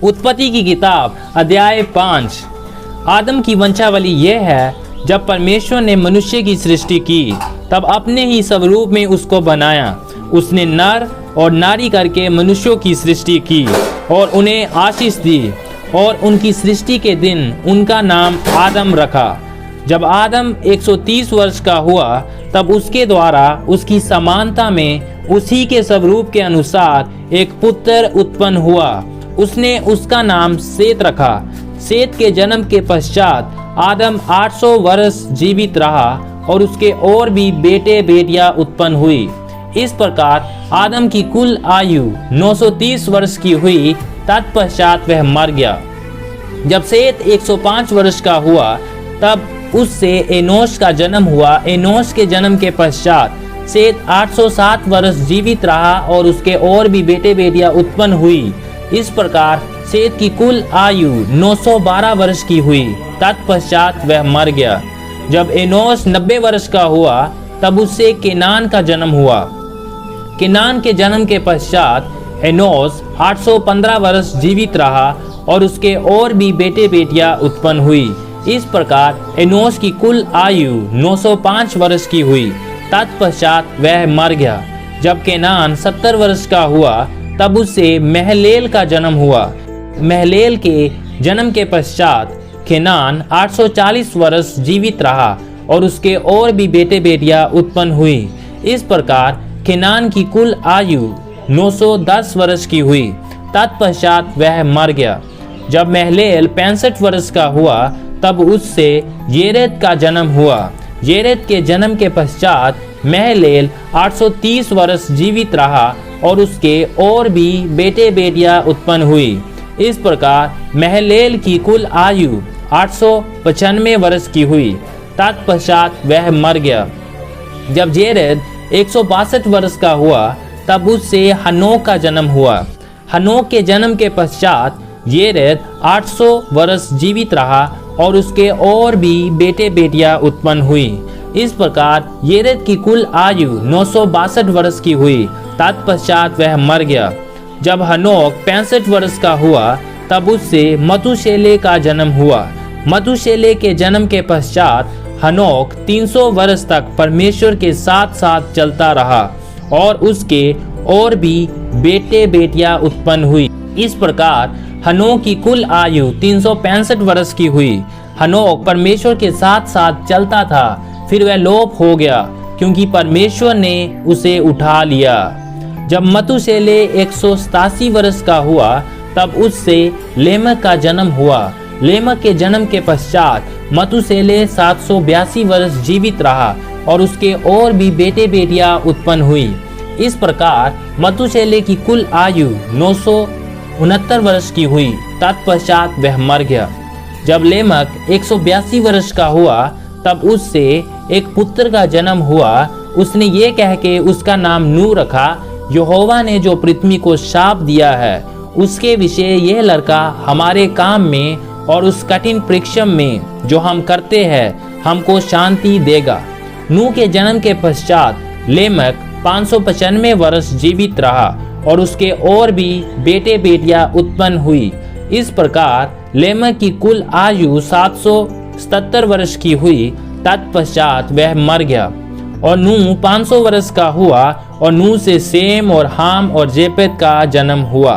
उत्पत्ति की किताब अध्याय 5। आदम की वंशावली यह है, जब परमेश्वर ने मनुष्य की सृष्टि की तब अपने ही स्वरूप में उसको बनाया। उसने नर और नारी करके मनुष्यों की सृष्टि की और उन्हें आशीष दी और उनकी सृष्टि के दिन उनका नाम आदम रखा। जब आदम 130 वर्ष का हुआ तब उसके द्वारा उसकी समानता में उसी के स्वरूप के अनुसार एक पुत्र उत्पन्न हुआ। उसने उसका नाम सेत रखा। सेत के जन्म के पश्चात आदम 800 वर्ष जीवित रहा और उसके और भी बेटे बेटियां उत्पन्न हुई। इस प्रकार आदम की कुल आयु 930 वर्ष की हुई। तत्पश्चात वह मर गया। जब सेत 105 वर्ष का हुआ तब उससे एनोश का जन्म हुआ। एनोश के जन्म के पश्चात सेत 807 वर्ष जीवित रहा और उसके और भी बेटे बेटियां उत्पन्न हुई। इस प्रकार सेत की कुल आयु 912 वर्ष की हुई। तत्पश्चात वह मर गया। जब एनोश 90 वर्ष का हुआ तब उससे केनान का जन्म हुआ। केनान के जन्म के पश्चात एनोश 815 वर्ष जीवित रहा और उसके और भी बेटे बेटियां उत्पन्न हुई। इस प्रकार एनोश की कुल आयु 905 वर्ष की हुई। तत्पश्चात वह मर गया। जब केनान 70 वर्ष का हुआ तब उससे महलेल का जन्म हुआ। महलेल के जन्म के पश्चात केनान 840 वर्ष जीवित रहा और उसके और भी बेटे बेटियां उत्पन्न हुई। इस प्रकार केनान की कुल आयु 910 वर्ष की हुई। तत्पश्चात वह मर गया। जब महलेल 65 वर्ष का हुआ तब उससे येरेद का जन्म हुआ। येरेद के जन्म के पश्चात महलेल 830 वर्ष जीवित रहा और उसके और भी बेटे बेटियां उत्पन्न हुई। इस प्रकार महलेल की कुल आयु 895 वर्ष की हुई। तत्पश्चात वह मर गया। जब येरेद 162 वर्ष का हुआ तब उससे हनोक का जन्म हुआ। हनोक के जन्म के पश्चात येरेद 800 वर्ष जीवित रहा और उसके और भी बेटे बेटियां उत्पन्न हुई। इस प्रकार येरेद की कुल आयु 962 वर्ष की हुई। तत्पश्चात वह मर गया। जब हनोक 65 वर्ष का हुआ तब उससे मतुशेले का जन्म हुआ। मतुशेले के जन्म के पश्चात हनोक 300 वर्ष तक परमेश्वर के साथ साथ चलता रहा और उसके और भी बेटे बेटियां उत्पन्न हुई। इस प्रकार हनोक की कुल आयु 365 वर्ष की हुई। हनोक परमेश्वर के साथ साथ चलता था, फिर वह लोप हो गया क्योंकि परमेश्वर ने उसे उठा लिया। जब मतुशेले 187 वर्ष का हुआ तब उससे लेमक का जन्म हुआ। लेमक के जन्म के पश्चात मतुशेले 782 वर्ष जीवित रहा और उसके और भी बेटे बेटियां उत्पन्न हुई। इस प्रकार मतुशेले की कुल आयु 969 वर्ष की हुई। तत्पश्चात वह मर गया। जब लेमक 182 वर्ष का हुआ तब उससे एक पुत्र का जन्म हुआ। उसने ये कह के उसका नाम नूह रखा, यहोवा ने जो पृथ्वी को शाप दिया है उसके विषय यह लड़का हमारे काम में और उस कठिन परिश्रम में जो हम करते हैं हमको शांति देगा। नूह के जन्म के पश्चात लेमक 595 वर्ष जीवित रहा और उसके और भी बेटे बेटियां उत्पन्न हुई। इस प्रकार लेमक की कुल आयु 777 वर्ष की हुई। तत्पश्चात वह मर गया और नूह 500 वर्ष का हुआ और नूह से सेम और हाम और जेपेत का जन्म हुआ।